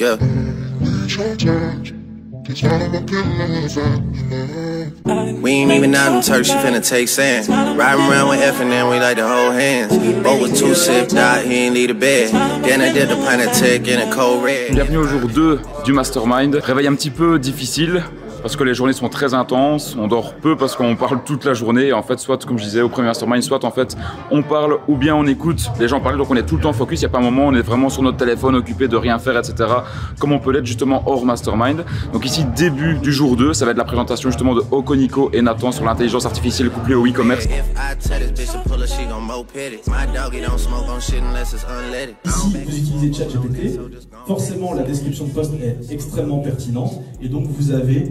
Yeah. We ain't even out in Turks, she finna take sand. Riding around with F and then we like to hold hands. Both was too sipped out, he ain't need a bed. Then I did the pint of tech in a cold red. Bienvenue au jour 2 du Mastermind. Réveil un petit peu difficile parce que les journées sont très intenses, on dort peu parce qu'on parle toute la journée et en fait soit comme je disais au premier Mastermind, soit en fait on parle ou bien on écoute les gens parler, donc on est tout le temps focus, il n'y a pas un moment où on est vraiment sur notre téléphone occupé de rien faire, etc. comme on peut l'être justement hors Mastermind. Donc ici début du jour 2, ça va être la présentation justement de Oko, Nico et Nathan sur l'intelligence artificielle couplée au e-commerce. Si vous utilisez ChatGPT, forcément la description de poste est extrêmement pertinente et donc vous avez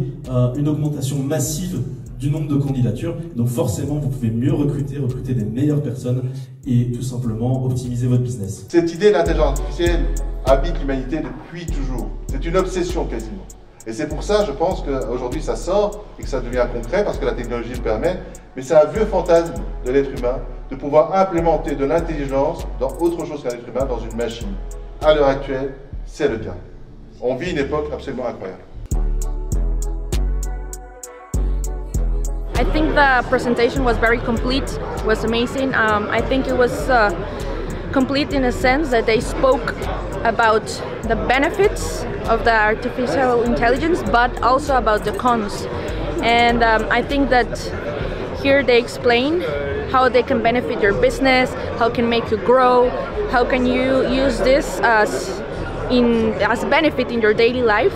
une augmentation massive du nombre de candidatures. Donc forcément, vous pouvez mieux recruter des meilleures personnes et tout simplement optimiser votre business. Cette idée de l'intelligence artificielle habite l'humanité depuis toujours. C'est une obsession quasiment. Et c'est pour ça, je pense qu'aujourd'hui ça sort et que ça devient concret parce que la technologie le permet. Mais c'est un vieux fantasme de l'être humain de pouvoir implémenter de l'intelligence dans autre chose qu'un être humain, dans une machine. À l'heure actuelle, c'est le cas. On vit une époque absolument incroyable. I think the presentation was very complete, was amazing. I think it was complete in a sense that they spoke about the benefits of the artificial intelligence, but also about the cons. And I think that here they explain how they can benefit your business, how can make you grow, how can you use this as benefit in your daily life.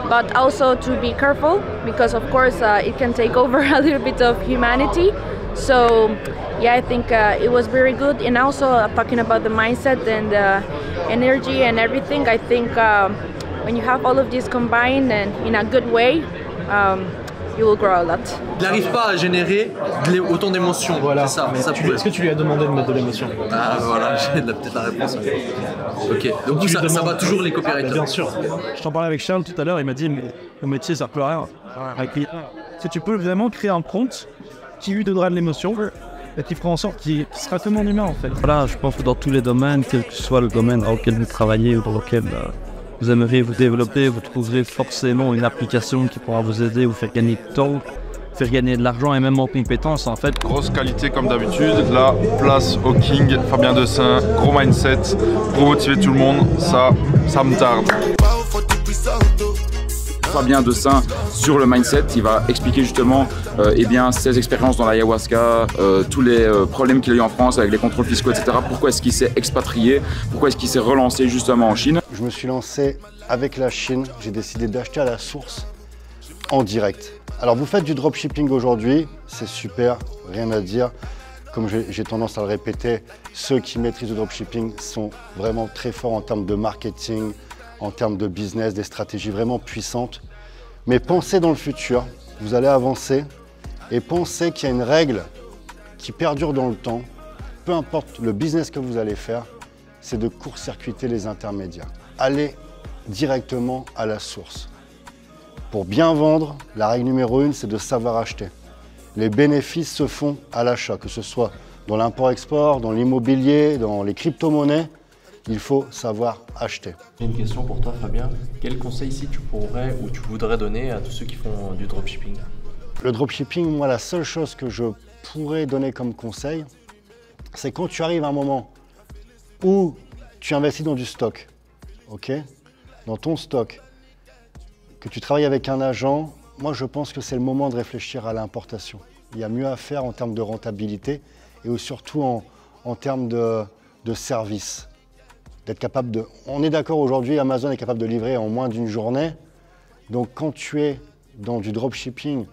But also to be careful because of course it can take over a little bit of humanity. So yeah, I think it was very good. And also talking about the mindset and energy and everything, I think when you have all of this combined and in a good way, you will grow a lot. Il n'arrive pas à générer autant d'émotions, voilà. C'est ça. Est-ce que tu lui as demandé de mettre de l'émotion? Ah voilà, j'ai peut-être la réponse. Ok, donc ça va toujours les copywriters. Bien sûr. Je t'en parlais avec Charles tout à l'heure, il m'a dit mais le métier ça peut rien. Si tu peux vraiment créer un compte qui lui donnera de l'émotion et qui fera en sorte qu'il sera tellement humain en fait. Voilà, je pense que dans tous les domaines, quel que soit le domaine dans lequel vous travaillez ou dans lequel vous aimeriez vous développer, vous trouverez forcément une application qui pourra vous aider, vous faire gagner de temps, faire gagner de l'argent et même en compétences en fait. Grosse qualité comme d'habitude, là place au King, Fabien Dessin, gros mindset, pour motiver tout le monde, ça me tarde. Fabien Dessin sur le mindset, il va expliquer justement eh bien, ses expériences dans l'ayahuasca, tous les problèmes qu'il a eu en France avec les contrôles fiscaux, etc. Pourquoi est-ce qu'il s'est expatrié, pourquoi est-ce qu'il s'est relancé justement en Chine. Je me suis lancé avec la Chine, j'ai décidé d'acheter à la source en direct. Alors vous faites du dropshipping aujourd'hui, c'est super, rien à dire. Comme j'ai tendance à le répéter, ceux qui maîtrisent le dropshipping sont vraiment très forts en termes de marketing, en termes de business, des stratégies vraiment puissantes. Mais pensez dans le futur, vous allez avancer et pensez qu'il y a une règle qui perdure dans le temps, peu importe le business que vous allez faire, c'est de court-circuiter les intermédiaires. Allez directement à la source. Pour bien vendre, la règle numéro 1, c'est de savoir acheter. Les bénéfices se font à l'achat, que ce soit dans l'import-export, dans l'immobilier, dans les crypto-monnaies. Il faut savoir acheter. J'ai une question pour toi Fabien. Quel conseil ici tu pourrais ou tu voudrais donner à tous ceux qui font du dropshipping? Le dropshipping, moi la seule chose que je pourrais donner comme conseil, c'est quand tu arrives à un moment où tu investis dans du stock, ok, dans ton stock, que tu travailles avec un agent, moi je pense que c'est le moment de réfléchir à l'importation. Il y a mieux à faire en termes de rentabilité et surtout en termes de service. D'être capable de... On est d'accord aujourd'hui, Amazon est capable de livrer en moins d'une journée. Donc quand tu es dans du dropshipping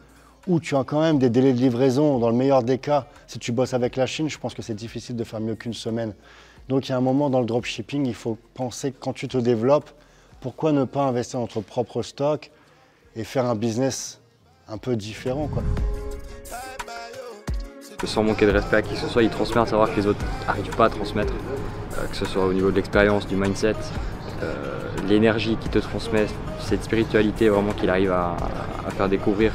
où tu as quand même des délais de livraison, dans le meilleur des cas, si tu bosses avec la Chine, je pense que c'est difficile de faire mieux qu'une semaine. Donc il y a un moment dans le dropshipping, il faut penser que quand tu te développes, pourquoi ne pas investir dans ton propre stock et faire un business un peu différent, quoi. Sans manquer de respect à qui que ce soit, il transmet un savoir que les autres n'arrivent pas à transmettre, que ce soit au niveau de l'expérience, du mindset, l'énergie qu'il te transmet, cette spiritualité vraiment qu'il arrive à faire découvrir.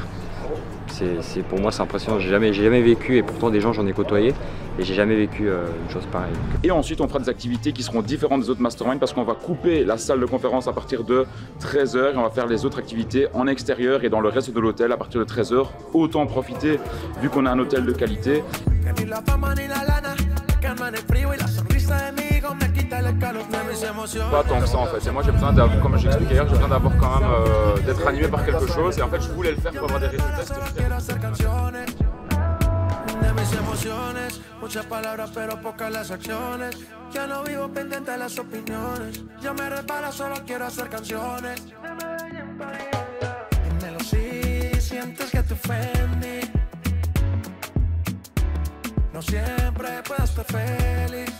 pour moi c'est impressionnant. J'ai jamais vécu, et pourtant des gens j'en ai côtoyé, et j'ai jamais vécu une chose pareille. Et ensuite on fera des activités qui seront différentes des autres masterminds parce qu'on va couper la salle de conférence à partir de 13h et on va faire les autres activités en extérieur et dans le reste de l'hôtel à partir de 13h. Autant profiter vu qu'on a un hôtel de qualité. Pas tant que ça en fait, et moi j'ai besoin d'avoir, comme j'ai expliqué hier, j'ai besoin d'avoir quand même d'être animé par quelque chose et en fait je voulais le faire pour avoir des résultats. Muchas palabras pero pocas las acciones. Ya no vivo pendiente de las opiniones. Ya me repara, solo quiero hacer canciones. Dímelo si sientes que te ofendí. No siempre puedo estar feliz.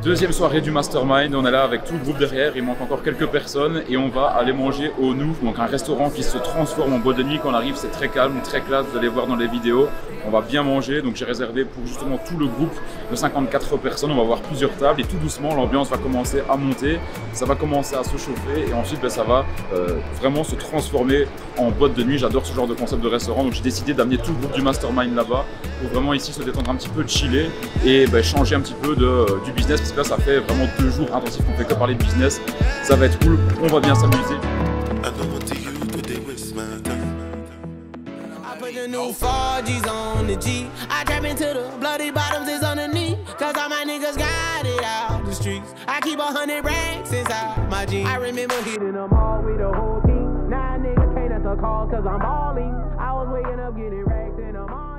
Deuxième soirée du Mastermind, on est là avec tout le groupe derrière, il manque encore quelques personnes et on va aller manger au Nou, donc un restaurant qui se transforme en boîte de nuit. Quand on arrive, c'est très calme, très classe, vous allez voir dans les vidéos. On va bien manger, donc j'ai réservé pour justement tout le groupe de 54 personnes, on va avoir plusieurs tables et tout doucement l'ambiance va commencer à monter, ça va commencer à se chauffer et ensuite ça va vraiment se transformer en boîte de nuit. J'adore ce genre de concept de restaurant, donc j'ai décidé d'amener tout le groupe du Mastermind là-bas pour vraiment ici se détendre un petit peu, chiller et changer un petit peu du business parce que là ça fait vraiment 2 jours intensifs qu'on fait que parler de business, ça va être cool, on va bien s'amuser. New 4G's on the G. I trap into the bloody bottoms is underneath. Cause all my niggas got it out the streets. I keep 100 racks inside my jeans. I remember hitting them all with the whole team. Now niggas can't answer call cause I'm balling. I was waking up getting racks in the morning.